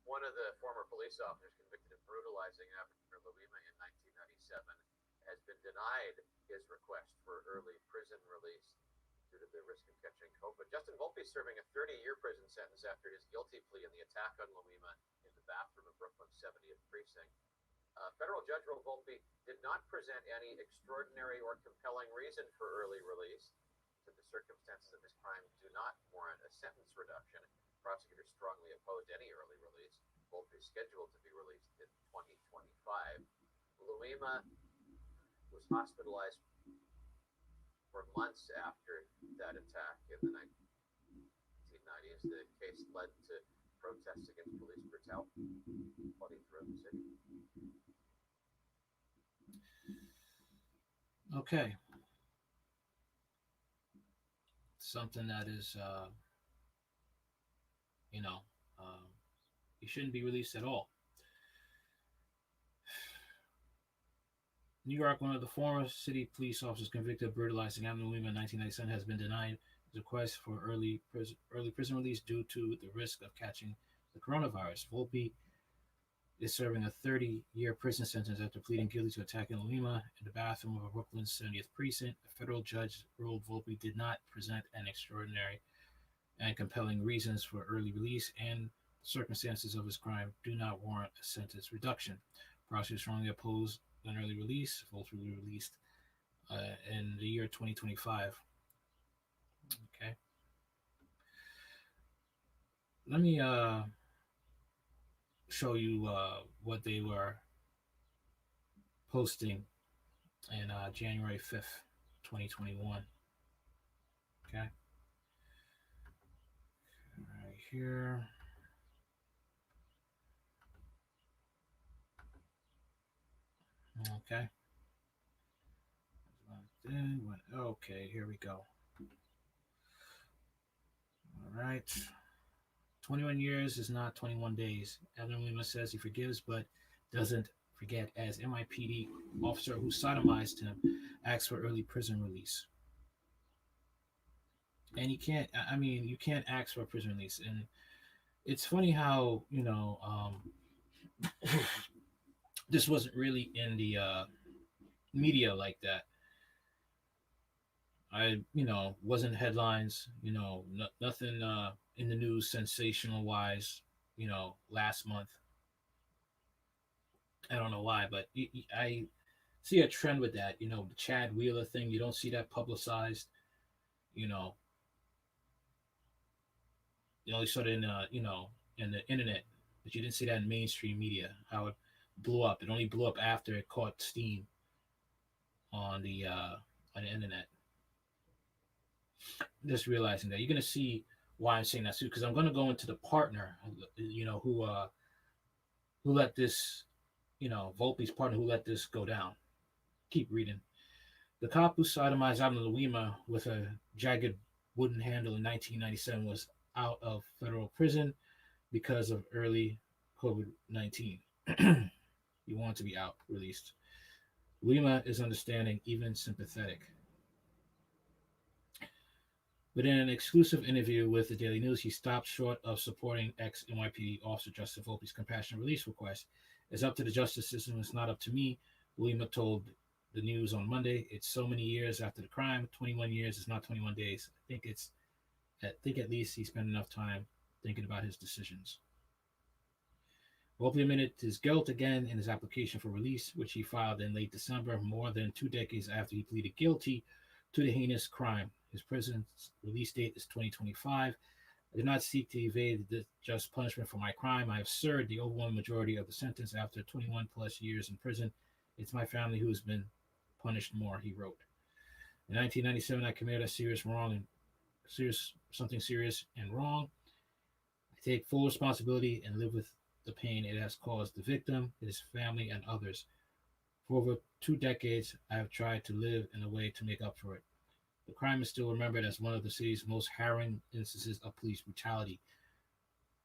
One of the former police officers convicted of brutalizing Abner Louima in 1997 has been denied his request for early prison release due to the risk of catching COVID. Justin Volpe is serving a 30-year prison sentence after his guilty plea in the attack on Louima in the bathroom of Brooklyn's 70th precinct. Federal judge wrote Volpe did not present any extraordinary or compelling reason for early release. Said the circumstances of his crime do not warrant a sentence reduction. Prosecutors strongly opposed any early release. Volpe is scheduled to be released in 2025. Louima was hospitalized for months after that attack in the 1990s. The case led to protests against police brutality throughout the city. Okay. Something that is, you know, um, he shouldn't be released at all. New York, one of the former city police officers convicted of brutalizing Abner Louima in 1997, has been denied his request for early prison release due to the risk of catching the coronavirus. Volpe is serving a 30-year prison sentence after pleading guilty to attacking Louima in the bathroom of a Brooklyn's 70th precinct. A federal judge ruled Volpe did not present an extraordinary and compelling reasons for early release, and the circumstances of his crime do not warrant a sentence reduction. Prosecutors strongly oppose an early release. Volpe will be released in the year 2025. Okay. Let me show you what they were posting in January 5th, 2021. Okay. Right here. Okay. Okay, here we go. All right. 21 years is not 21 days. Abner Louima says he forgives but doesn't forget, as NYPD officer who sodomized him asks for early prison release. And you can't ask for a prison release. And it's funny how, this wasn't really in the media like that. Wasn't headlines, nothing in the news sensational wise, last month. I don't know why, but I see a trend with that. The Chad Wheeler thing. You don't see that publicized. You know, you only saw it in the internet, but you didn't see that in mainstream media. How it blew up. It only blew up after it caught steam on the internet. Just realizing that you're gonna see why I'm saying that too, because I'm gonna go into the partner, who let this, Volpe's partner who let this go down. Keep reading. The cop who sodomized Abner Louima with a jagged wooden handle in 1997 was out of federal prison because of early COVID-19. He wanted to be out, released. Louima is understanding, even sympathetic. But in an exclusive interview with the Daily News, he stopped short of supporting ex-NYPD officer Justin Volpe's compassionate release request. It's up to the justice system. It's not up to me, Louima told the news on Monday. It's so many years after the crime. 21 years is not 21 days. I think at least he spent enough time thinking about his decisions. Volpe admitted his guilt again in his application for release, which he filed in late December, more than 2 decades after he pleaded guilty to the heinous crime. His prison release date is 2025. I did not seek to evade the just punishment for my crime. I have served the overwhelming majority of the sentence after 21 plus years in prison. It's my family who has been punished more, he wrote. In 1997, I committed a something serious and wrong. I take full responsibility and live with the pain it has caused the victim, his family, and others. For over 2 decades, I have tried to live in a way to make up for it. The crime is still remembered as one of the city's most harrowing instances of police brutality.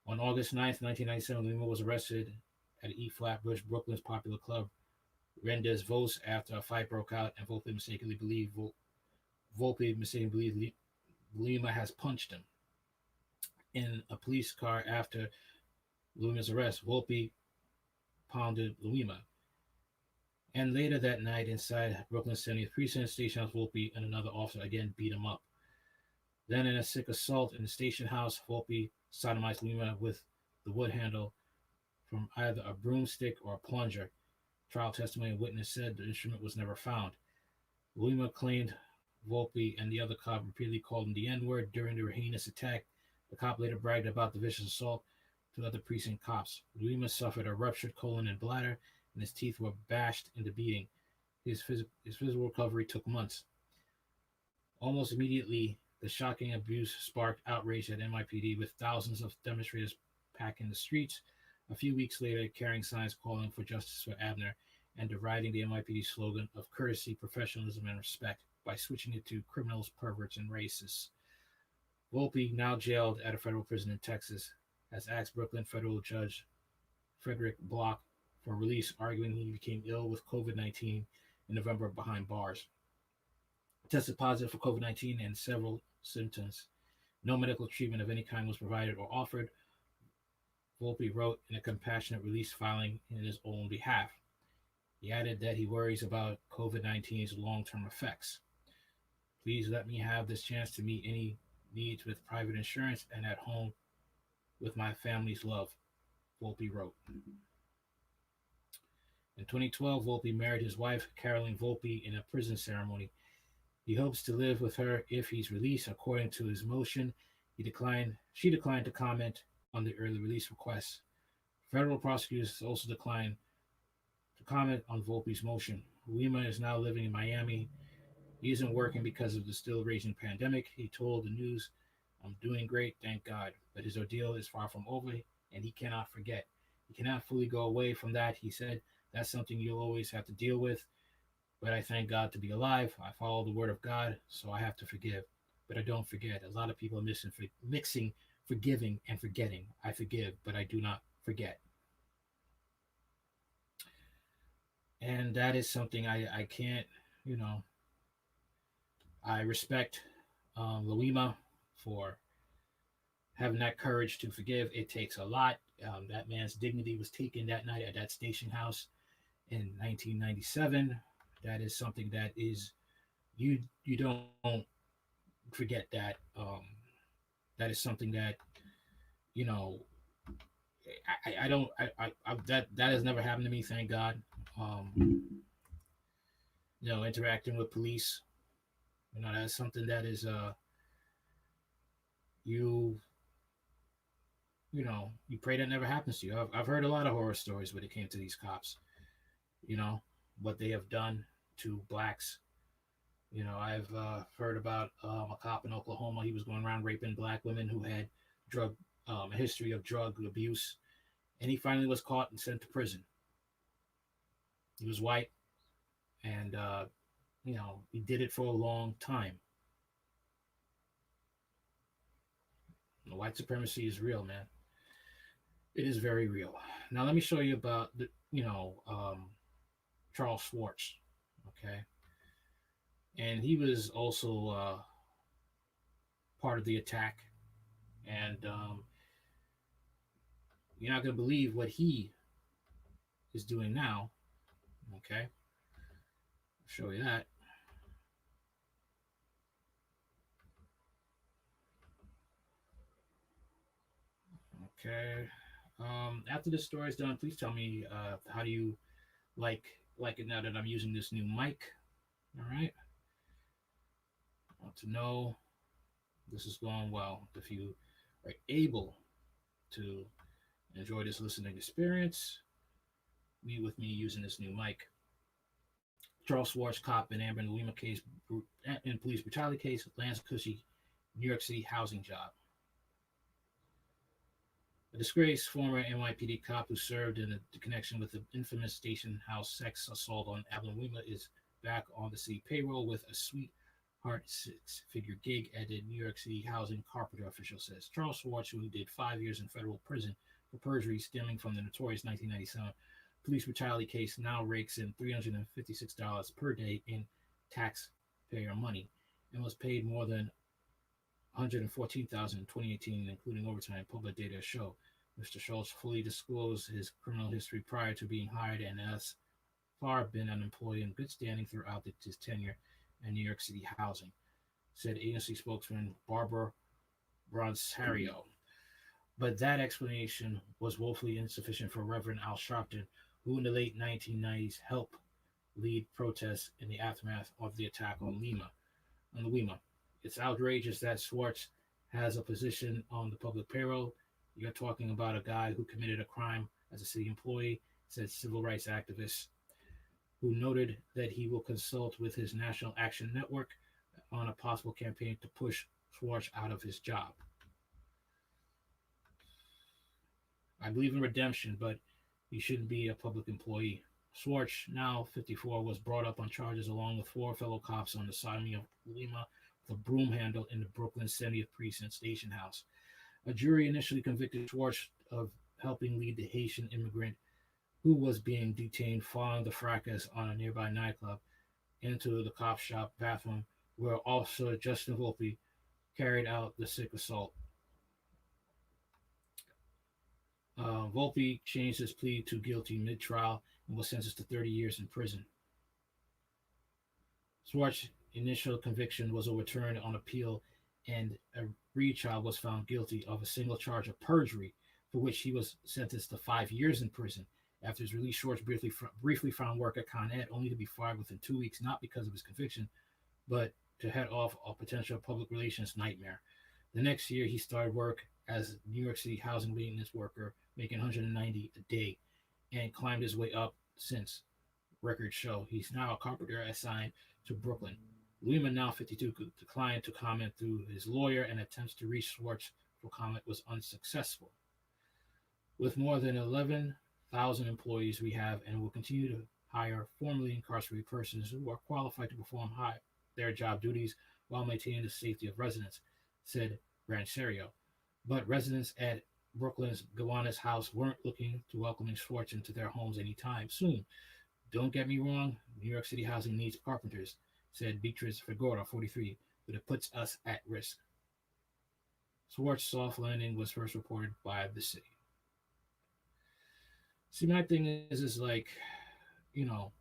On August 9th, 1997, Louima was arrested at E Flatbush, Brooklyn's popular club, Rendez Vos, after a fight broke out and Volpe mistakenly believed Louima has punched him. In a police car after Louima's arrest, Volpe pounded Louima. And later that night, inside Brooklyn's 70th Precinct, Station House, Volpe and another officer again beat him up. Then, in a sick assault in the station house, Volpe sodomized Louima with the wood handle from either a broomstick or a plunger. Trial testimony witness said the instrument was never found. Louima claimed Volpe and the other cop repeatedly called him the N-word during the heinous attack. The cop later bragged about the vicious assault to other precinct cops. Louima suffered a ruptured colon and bladder, and his teeth were bashed in the beating. His physical recovery took months. Almost immediately, the shocking abuse sparked outrage at NYPD, with thousands of demonstrators packing the streets. A few weeks later, carrying signs calling for justice for Abner and deriding the NYPD slogan of courtesy, professionalism, and respect by switching it to criminals, perverts, and racists. Volpe, now jailed at a federal prison in Texas, has asked Brooklyn federal judge Frederick Block for release, arguing he became ill with COVID-19 in November behind bars. Tested positive for COVID-19 and several symptoms. No medical treatment of any kind was provided or offered, Volpe wrote in a compassionate release filing in his own behalf. He added that he worries about COVID-19's long-term effects. Please let me have this chance to meet any needs with private insurance and at home with my family's love, Volpe wrote. In 2012, Volpe married his wife, Caroline Volpe, in a prison ceremony. He hopes to live with her if he's released. According to his motion, she declined to comment on the early release request. Federal prosecutors also declined to comment on Volpe's motion. Louima is now living in Miami. He isn't working because of the still raging pandemic. He told the news, "I'm doing great, thank God, but his ordeal is far from over, and he cannot forget. He cannot fully go away from that," he said. "That's something you'll always have to deal with, but I thank God to be alive. I follow the word of God, so I have to forgive, but I don't forget. A lot of people are mixing forgiving and forgetting. I forgive, but I do not forget." And that is something I can't, I respect Louima for having that courage to forgive. It takes a lot. That man's dignity was taken that night at that station house in 1997. That is something that is, you don't forget that. That is something that, you know, I don't, that has never happened to me, thank God. Interacting with police, that's something that is, you pray that never happens to you. I've heard a lot of horror stories when it came to these cops, what they have done to blacks. I've heard about a cop in Oklahoma. He was going around raping black women who had a history of drug abuse, and he finally was caught and sent to prison. He was white, and he did it for a long time. White supremacy is real, man. It is very real. Now let me show you about the Charles Schwartz. Okay, and he was also part of the attack, and you're not gonna believe what he is doing now. Okay, I'll show you that. Okay. After this story is done, please tell me how do you like it now that I'm using this new mic. All right. I want to know this is going well. If you are able to enjoy this listening experience, meet with me using this new mic. Charles Schwartz, cop in Abner Louima case, in police brutality case, lands cushy New York City housing job. A disgraced former NYPD cop who served in a connection with the infamous station house sex assault on Abner Louima is back on the city payroll with a sweetheart six-figure gig at the New York City housing carpenter, official says. Charles Schwartz, who did 5 years in federal prison for perjury stemming from the notorious 1997 police brutality case, now rakes in $356 per day in taxpayer money and was paid more than 114,000 in 2018, including overtime. Public data show Mr. Schultz fully disclosed his criminal history prior to being hired and has far been an employee in good standing throughout his tenure in New York City housing, said agency spokesman Barbara Bronsario. But that explanation was woefully insufficient for Reverend Al Sharpton, who in the late 1990s helped lead protests in the aftermath of the attack on Louima. It's outrageous that Schwartz has a position on the public payroll. You're talking about a guy who committed a crime as a city employee, said civil rights activist, who noted that he will consult with his National Action Network on a possible campaign to push Schwartz out of his job. I believe in redemption, but he shouldn't be a public employee. Schwartz, now 54, was brought up on charges along with four fellow cops on the sodomy of Lima with a broom handle in the Brooklyn 70th Precinct Station House. A jury initially convicted Schwartz of helping lead the Haitian immigrant who was being detained following the fracas on a nearby nightclub into the cop shop bathroom where Officer Justin Volpe carried out the sick assault. Volpe changed his plea to guilty mid-trial and was sentenced to 30 years in prison. Schwartz's initial conviction was overturned on appeal, and a retrial was found guilty of a single charge of perjury, for which he was sentenced to 5 years in prison. After his release, Schwartz briefly found work at Con Ed, only to be fired within 2 weeks, not because of his conviction, but to head off a potential public relations nightmare. The next year, he started work as a New York City housing maintenance worker, making 190 a day, and climbed his way up since. Records show he's now a carpenter assigned to Brooklyn. Louima, now 52, declined to comment through his lawyer, and attempts to reach Schwartz for comment was unsuccessful. With more than 11,000 employees, we have and will continue to hire formerly incarcerated persons who are qualified to perform their job duties while maintaining the safety of residents, said Rancherio. But residents at Brooklyn's Gowanus House weren't looking to welcoming Schwartz into their homes anytime soon. Don't get me wrong, New York City housing needs carpenters, said Beatrice Figueroa, 43, but it puts us at risk. Schwartz's soft landing was first reported by the city. See, my thing is like, you know,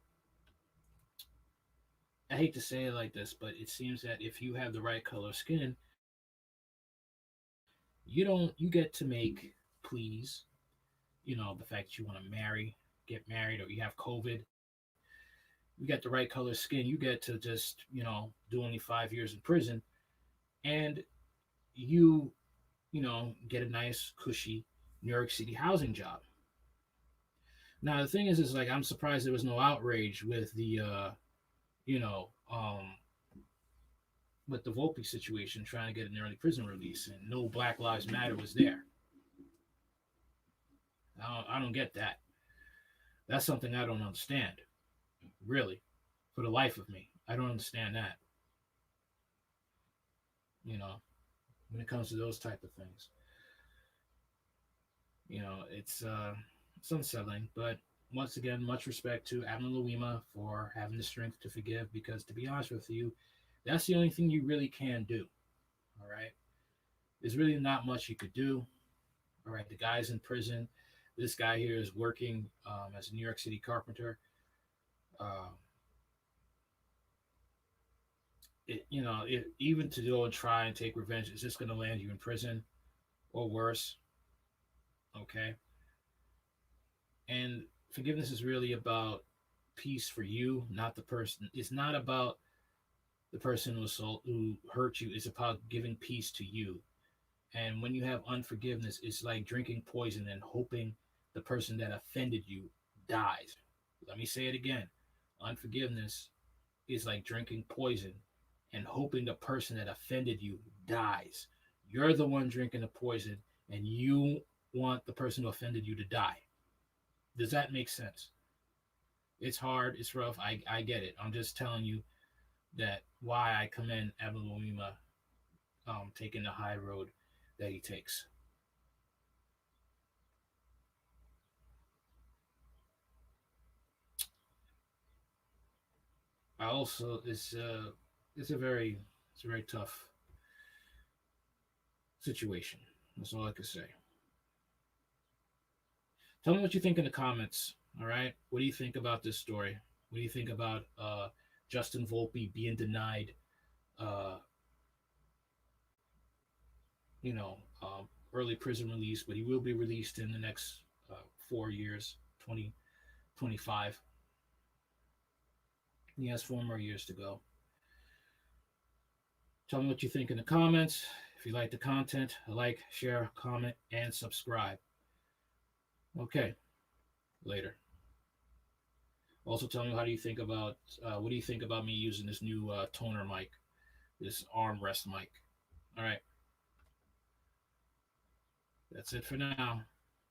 I hate to say it like this, but it seems that if you have the right color skin, you get to make pleas, the fact that you want to get married, or you have COVID, you got the right color skin, you get to just, do only 5 years in prison, and you, get a nice, cushy New York City housing job. Now the thing is like I'm surprised there was no outrage with the, you know, um, with the Volpe situation, trying to get an early prison release, and no Black Lives Matter was there. I don't get that. That's something I don't understand, really, for the life of me. I don't understand that. You know, when it comes to those type of things, it's unsettling. But once again, much respect to Abner Louima for having the strength to forgive. Because to be honest with you, that's the only thing you really can do. All right, there's really not much you could do. All right, the guy's in prison. This guy here is working as a New York City carpenter. Um, even to go and try and take revenge is just going to land you in prison or worse. Okay, and forgiveness is really about peace for you, not the person. It's not about the person who hurt you. It's about giving peace to you. And when you have unforgiveness, it's like drinking poison and hoping the person that offended you dies. Let me say it again. Unforgiveness is like drinking poison and hoping the person that offended you dies. You're the one drinking the poison, and you want the person who offended you to die. Does that make sense? It's hard, it's rough. I get it. I'm just telling you that why I commend Abner Louima taking the high road that he takes. I also it's a very tough situation. That's all I can say. Tell me what you think in the comments. All right. What do you think about this story? What do you think about Justin Volpe being denied, uh, you know, early prison release, but he will be released in the next 4 years, 2025. He has 4 more years to go. Tell me what you think in the comments. If you like the content, like, share, comment, and subscribe. Okay, later. Also, tell me how do you think about what do you think about me using this new toner mic, this armrest mic. All right, that's it for now.